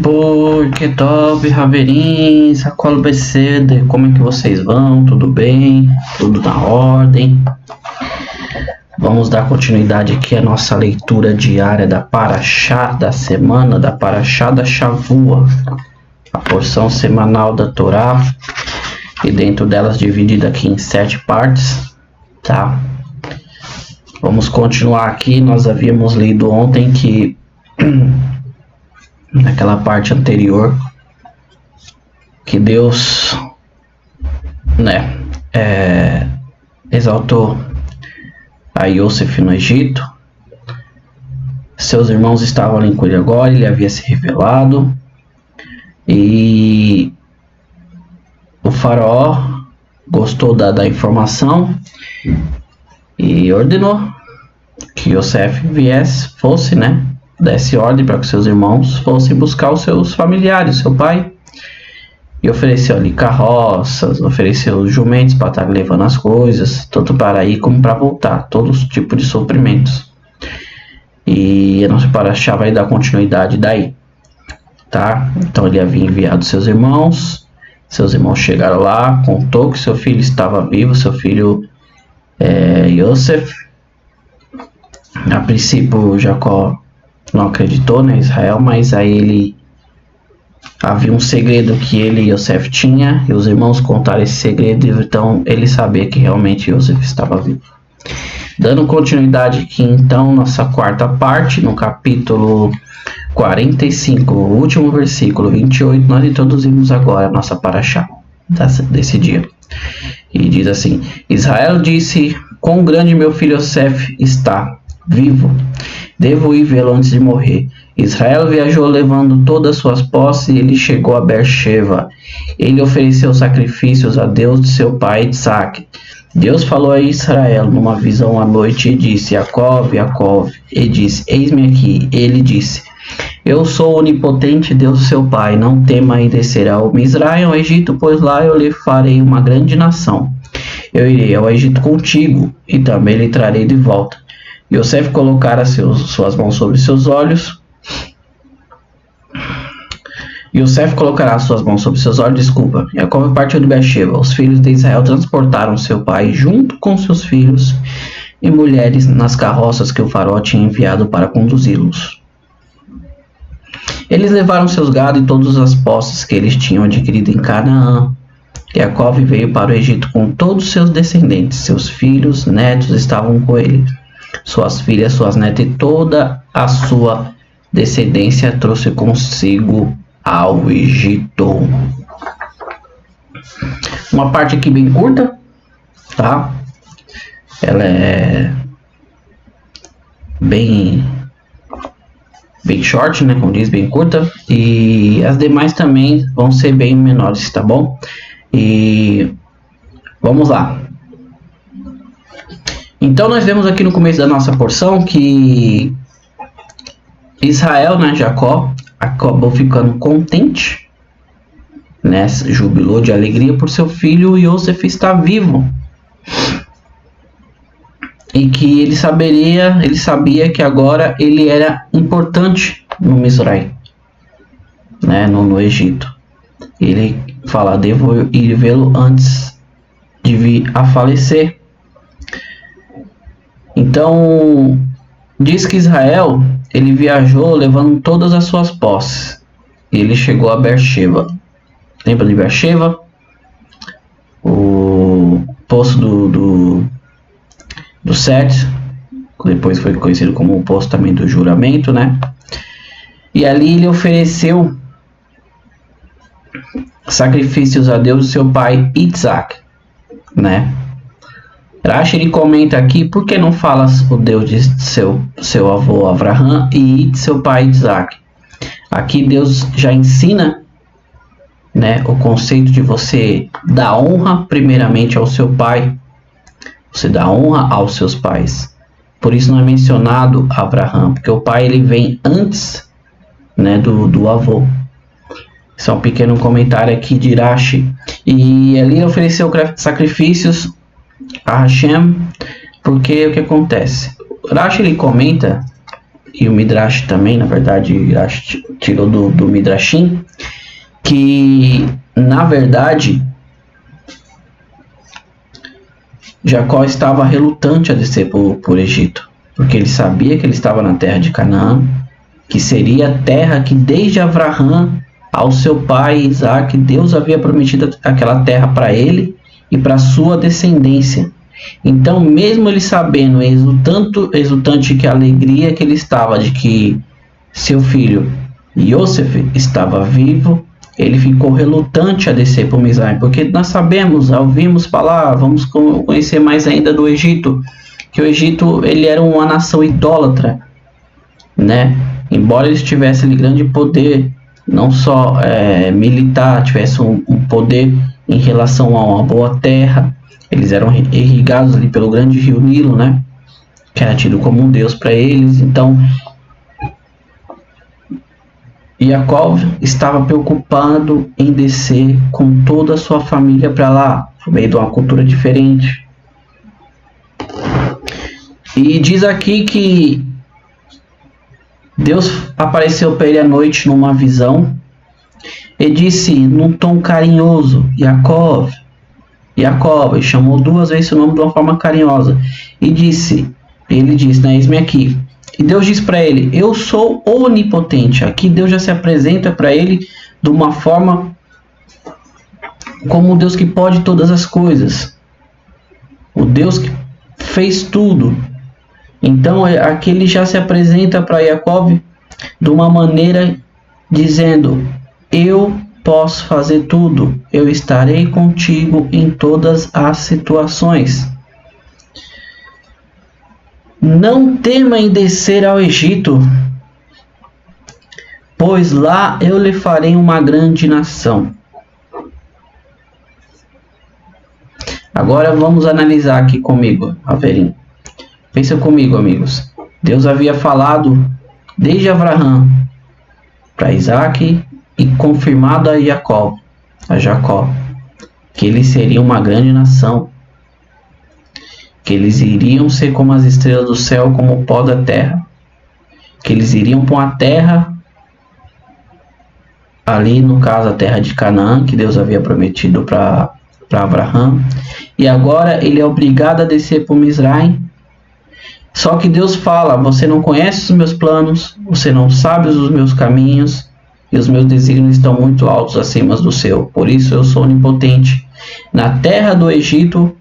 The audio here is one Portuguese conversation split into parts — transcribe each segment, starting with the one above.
Porque top, Raverins, Sacola BCD, como é que vocês vão? Tudo bem? Tudo na ordem? Vamos dar continuidade aqui à nossa leitura diária da Parashá da semana, da Parashá da Shavua, a porção semanal da Torá, e dentro delas dividida aqui em 7 partes, tá? Vamos continuar aqui. Nós havíamos lido ontem que naquela parte anterior que Deus, exaltou a Yosef no Egito. Seus irmãos estavam ali com ele agora, ele havia se revelado, e o faraó gostou da informação e ordenou que Yosef fosse, desse ordem para que seus irmãos fossem buscar os seus familiares, seu pai, e ofereceu ali carroças, ofereceu jumentos para estar levando as coisas, tanto para ir como para voltar, todos os tipos de suprimentos. E a nossa Parashá vai dar continuidade daí, tá? Então ele havia enviado seus irmãos chegaram lá, contou que seu filho estava vivo, seu filho Yosef. A princípio Jacó não acreditou, Israel, mas aí havia um segredo que ele e Yosef tinha, e os irmãos contaram esse segredo, então ele sabia que realmente Yosef estava vivo. Dando continuidade aqui então, nossa quarta parte, no capítulo 45, o último versículo 28, nós introduzimos agora a nossa Parashá desse dia. E diz assim: Israel disse: quão grande meu filho Yosef está, vivo, devo ir vê-lo antes de morrer. Israel viajou levando todas suas posses e ele chegou a Beersheba. Ele ofereceu sacrifícios a Deus de seu pai Isaac. Deus falou a Israel numa visão à noite e disse: Jacó, Jacó. E disse: eis-me aqui. Ele disse: eu sou o onipotente Deus seu pai, não tema e descerá ao Mizraim, ao Egito, pois lá eu lhe farei uma grande nação. Eu irei ao Egito contigo e também lhe trarei de volta. Yosef colocara suas mãos sobre seus olhos. Jacó partiu de Beersheba. Os filhos de Israel transportaram seu pai junto com seus filhos e mulheres nas carroças que o faraó tinha enviado para conduzi-los. Eles levaram seus gado e todas as posses que eles tinham adquirido em Canaã. Jacó veio para o Egito com todos seus descendentes. Seus filhos, netos estavam com ele. Suas filhas, suas netas e toda a sua descendência trouxe consigo ao Egito. Uma parte aqui bem curta, tá? Ela é bem short, como diz, bem curta. E as demais também vão ser bem menores, tá bom? E vamos lá. Então nós vemos aqui no começo da nossa porção que Israel, Jacó, acabou ficando contente, jubilou de alegria por seu filho Yosef estar vivo. E que ele sabia que agora ele era importante no Mizraim, no Egito. Ele fala: devo ir vê-lo antes de vir a falecer. Então, diz que Israel, ele viajou levando todas as suas posses. Ele chegou a Beersheba. Lembra de Beersheba? O poço do Set, depois foi conhecido como o poço também do juramento, E ali ele ofereceu sacrifícios a Deus do seu pai Isaac, Rashi, ele comenta aqui: por que não fala o Deus de seu avô Abraham e de seu pai Isaac? Aqui Deus já ensina, o conceito de você dar honra primeiramente ao seu pai. Você dá honra aos seus pais. Por isso não é mencionado Abraham, porque o pai ele vem antes, do avô. Isso é um pequeno comentário aqui de Rashi. E ali ofereceu sacrifícios a Hashem, porque o que acontece? Rashi ele comenta e o Midrash também, na verdade, Midrash tirou do Midrashim, que na verdade Jacó estava relutante a descer por Egito, porque ele sabia que ele estava na terra de Canaã, que seria a terra que desde Abraão ao seu pai Isaac, Deus havia prometido aquela terra para ele e para sua descendência. Então, mesmo ele sabendo, exultante que a alegria que ele estava de que seu filho Yosef estava vivo, ele ficou relutante a descer para o Mizraim, porque nós sabemos, ouvimos falar, vamos conhecer mais ainda do Egito, que o Egito ele era uma nação idólatra, né? Embora eles tivessem grande poder, não só militar, tivesse um poder em relação a uma boa terra, eles eram irrigados ali pelo grande rio Nilo, né? Que era tido como um deus para eles. Então, Jacó estava preocupado em descer com toda a sua família para lá, por meio de uma cultura diferente. E diz aqui que Deus apareceu para ele à noite numa visão e disse num tom carinhoso: Jacó, Jacó, e chamou 2 vezes o nome de uma forma carinhosa. E ele disse, né, eis-me aqui. E Deus diz para ele: eu sou onipotente. Aqui Deus já se apresenta para ele de uma forma como o Deus que pode todas as coisas, o Deus que fez tudo. Então aqui ele já se apresenta para Jacó de uma maneira dizendo: eu posso fazer tudo, eu estarei contigo em todas as situações. Não tema em descer ao Egito, pois lá eu lhe farei uma grande nação. Agora vamos analisar aqui comigo, Averim. Pensa comigo, amigos. Deus havia falado desde Abraão para Isaac e confirmado a Jacó, que eles seriam uma grande nação, que eles iriam ser como as estrelas do céu, como o pó da terra, que eles iriam para uma terra, ali no caso a terra de Canaã, que Deus havia prometido para Abraão, e agora ele é obrigado a descer para o Mizraim. Só que Deus fala: você não conhece os meus planos, você não sabe os meus caminhos, e os meus desígnios estão muito altos acima do seu. Por isso eu sou onipotente. Na terra do Egito,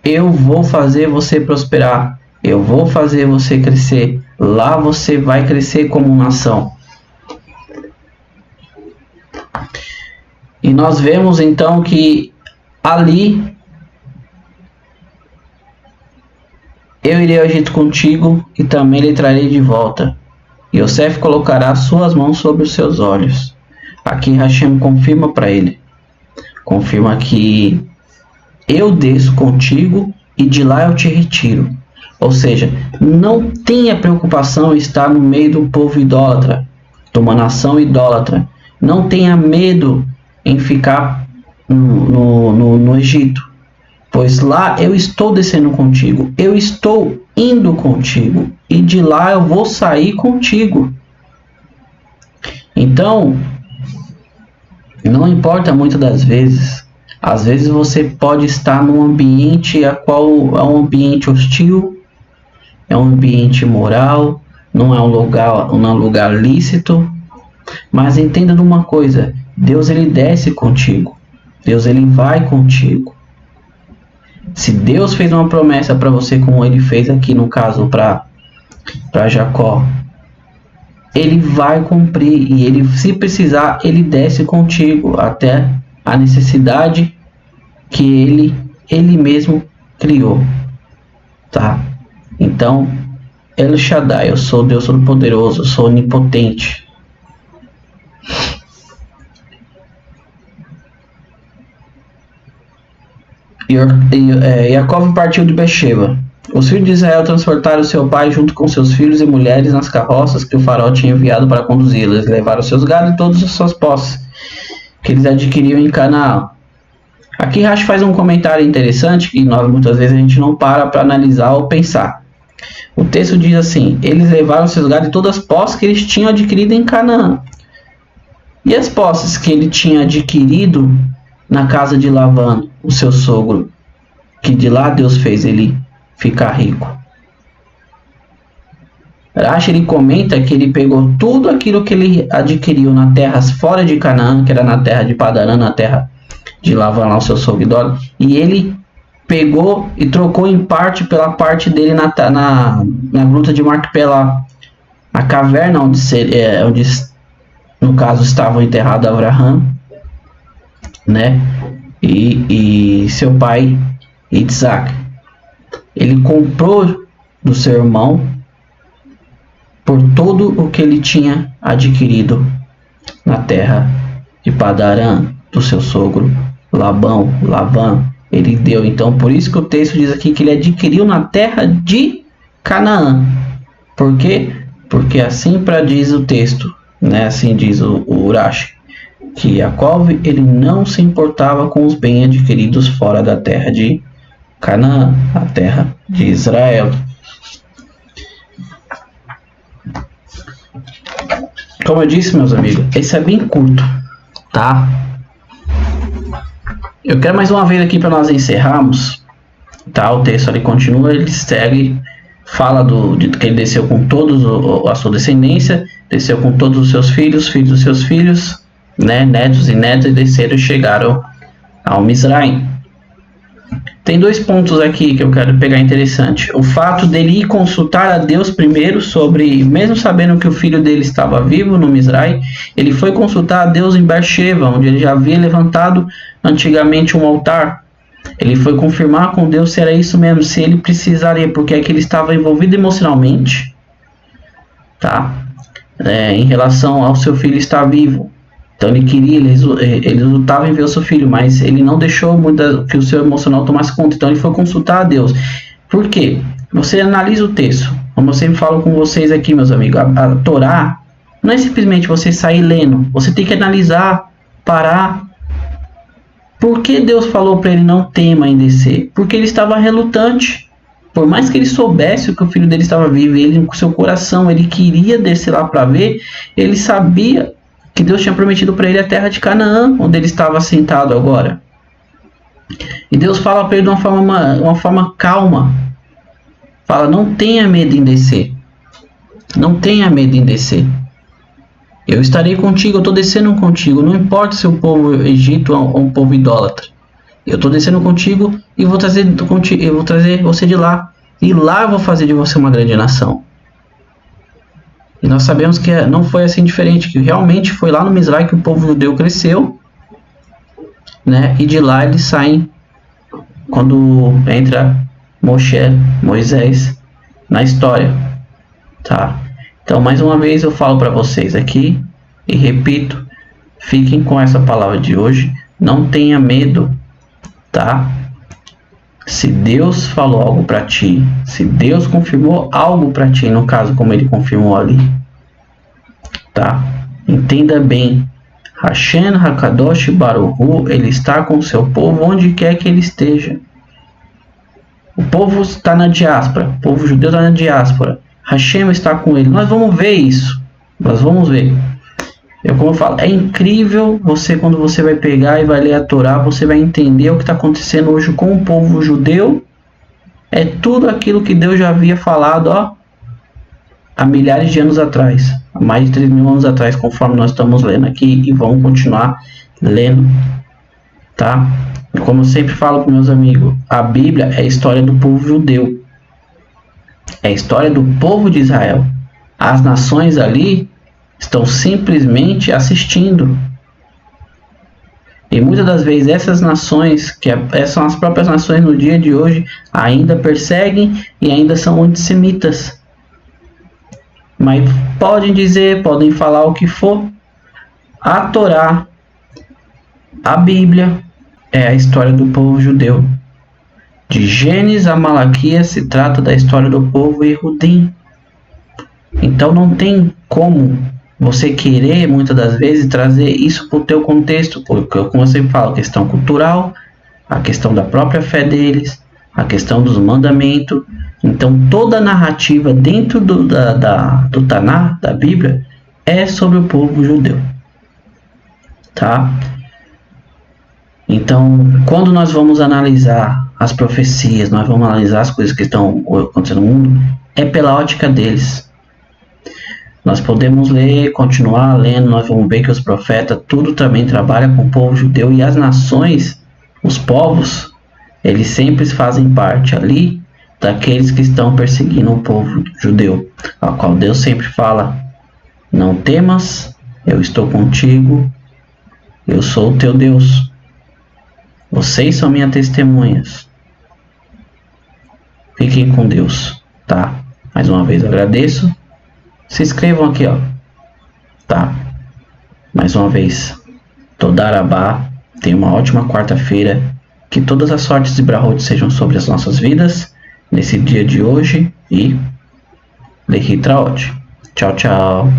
eu vou fazer você prosperar. Eu vou fazer você crescer. Lá você vai crescer como nação. E nós vemos então que ali eu irei ao Egito contigo e também lhe trarei de volta. Yosef colocará suas mãos sobre os seus olhos. Aqui Hashem confirma para ele. Confirma que eu desço contigo e de lá eu te retiro. Ou seja, não tenha preocupação em estar no meio do povo idólatra, de uma nação idólatra. Não tenha medo em ficar no Egito, pois lá eu estou descendo contigo, eu estou indo contigo e de lá eu vou sair contigo. Então, não importa muitas das vezes. Às vezes você pode estar num ambiente a qual é um ambiente hostil, é um ambiente imoral, não é um lugar lícito, mas entenda de uma coisa: Deus ele desce contigo, Deus ele vai contigo. Se Deus fez uma promessa para você, como ele fez aqui no caso para Jacó, ele vai cumprir, e ele, se precisar, ele desce contigo até a necessidade que ele mesmo criou, tá? Então, El Shaddai, eu sou Deus Todo-Poderoso, eu sou onipotente. Jacó partiu de Beersheba. Os filhos de Israel transportaram seu pai junto com seus filhos e mulheres nas carroças que o faraó tinha enviado para conduzi-los. Eles levaram seus gados e todas as suas posses que eles adquiriam em Canaã. Aqui Rashi faz um comentário interessante que nós muitas vezes a gente não para analisar ou pensar. O texto diz assim: eles levaram seus gados e todas as posses que eles tinham adquirido em Canaã. E as posses que ele tinha adquirido na casa de Labão, o seu sogro, que de lá Deus fez ele ficar rico. Rashi, ele comenta que ele pegou tudo aquilo que ele adquiriu na terra fora de Canaã, que era na terra de Padarã, na terra de Labão, lá o seu sogro Dó, e ele pegou e trocou em parte pela parte dele na gruta de Macpelá, a caverna onde no caso estava enterrado Abraão, né, e seu pai Isaac. Ele comprou do seu irmão por todo o que ele tinha adquirido na terra de Padarã, do seu sogro Labão. Ele deu. Então, por isso que o texto diz aqui que ele adquiriu na terra de Canaã. Por quê? Porque assim diz o texto, né? Assim diz o Rashi, que Jacob ele não se importava com os bens adquiridos fora da terra de Canaã, a terra de Israel. Como eu disse, meus amigos, esse é bem curto, tá? Eu quero mais uma vez aqui para nós encerrarmos, tá? O texto ali continua, ele segue, fala de que ele desceu com todos a sua descendência, desceu com todos os seus filhos dos seus filhos, né? Netos e netas, e desceram e chegaram ao Mizraim. Tem dois pontos aqui que eu quero pegar interessante. O fato dele ir consultar a Deus primeiro sobre, mesmo sabendo que o filho dele estava vivo no Mizraim, ele foi consultar a Deus em Beersheba, onde ele já havia levantado antigamente um altar. Ele foi confirmar com Deus se era isso mesmo, se ele precisaria, porque é que ele estava envolvido emocionalmente, tá? Em relação ao seu filho estar vivo. Então ele lutava em ver o seu filho, mas ele não deixou que o seu emocional tomasse conta. Então ele foi consultar a Deus. Por quê? Você analisa o texto. Como eu sempre falo com vocês aqui, meus amigos, a Torá não é simplesmente você sair lendo. Você tem que analisar, parar. Por que Deus falou para ele não tema em descer? Porque ele estava relutante. Por mais que ele soubesse que o filho dele estava vivo, ele com seu coração, ele queria descer lá para ver, ele sabia que Deus tinha prometido para ele a terra de Canaã, onde ele estava assentado agora. E Deus fala para ele de uma forma calma. Fala, não tenha medo em descer. Não tenha medo em descer. Eu estarei contigo, eu estou descendo contigo. Não importa se o povo egito é um povo idólatra. Eu estou descendo contigo e vou trazer você de lá. E lá eu vou fazer de você uma grande nação. E nós sabemos que não foi assim diferente, que realmente foi lá no Mizraim que o povo judeu cresceu, né? E de lá eles saem quando entra Moisés na história, tá? Então, mais uma vez eu falo para vocês aqui e repito, fiquem com essa palavra de hoje, não tenha medo, tá? Se Deus falou algo para ti, se Deus confirmou algo para ti, no caso como ele confirmou ali, tá? Entenda bem, Hashem Hakadosh Baruhu, ele está com o seu povo onde quer que ele esteja. O povo está na diáspora, o povo judeu está na diáspora, Hashem está com ele. Nós vamos ver isso, nós vamos ver. Como eu falo, é incrível quando você vai pegar e vai ler a Torá, você vai entender o que está acontecendo hoje com o povo judeu. É tudo aquilo que Deus já havia falado, ó, há milhares de anos atrás, há mais de 3.000 anos atrás, conforme nós estamos lendo aqui e vamos continuar lendo, tá? E como eu sempre falo para meus amigos, a Bíblia é a história do povo judeu, é a história do povo de Israel. As nações ali estão simplesmente assistindo. E muitas das vezes essas nações, que são as próprias nações no dia de hoje, ainda perseguem e ainda são antissemitas. Mas podem dizer, podem falar o que for, a Torá, a Bíblia, é a história do povo judeu. De Gênesis a Malaquias se trata da história do povo Yehudim. Então não tem como você querer, muitas das vezes, trazer isso para o teu contexto, porque, como eu sempre falo, a questão cultural, a questão da própria fé deles, a questão dos mandamentos, Então toda a narrativa dentro do Taná, da Bíblia, é sobre o povo judeu, tá? Então, quando nós vamos analisar as profecias, nós vamos analisar as coisas que estão acontecendo no mundo, é pela ótica deles. Nós podemos ler, continuar lendo, nós vamos ver que os profetas, tudo também trabalha com o povo judeu, e as nações, os povos, eles sempre fazem parte ali daqueles que estão perseguindo o povo judeu, ao qual Deus sempre fala: não temas, eu estou contigo, eu sou o teu Deus, vocês são minhas testemunhas. Fiquem com Deus, tá? Mais uma vez eu agradeço. Se inscrevam aqui, ó, tá? Mais uma vez, Todarabá. Tenha uma ótima quarta-feira. Que todas as sortes de Brahot sejam sobre as nossas vidas nesse dia de hoje, e Lehitraot. Tchau, tchau.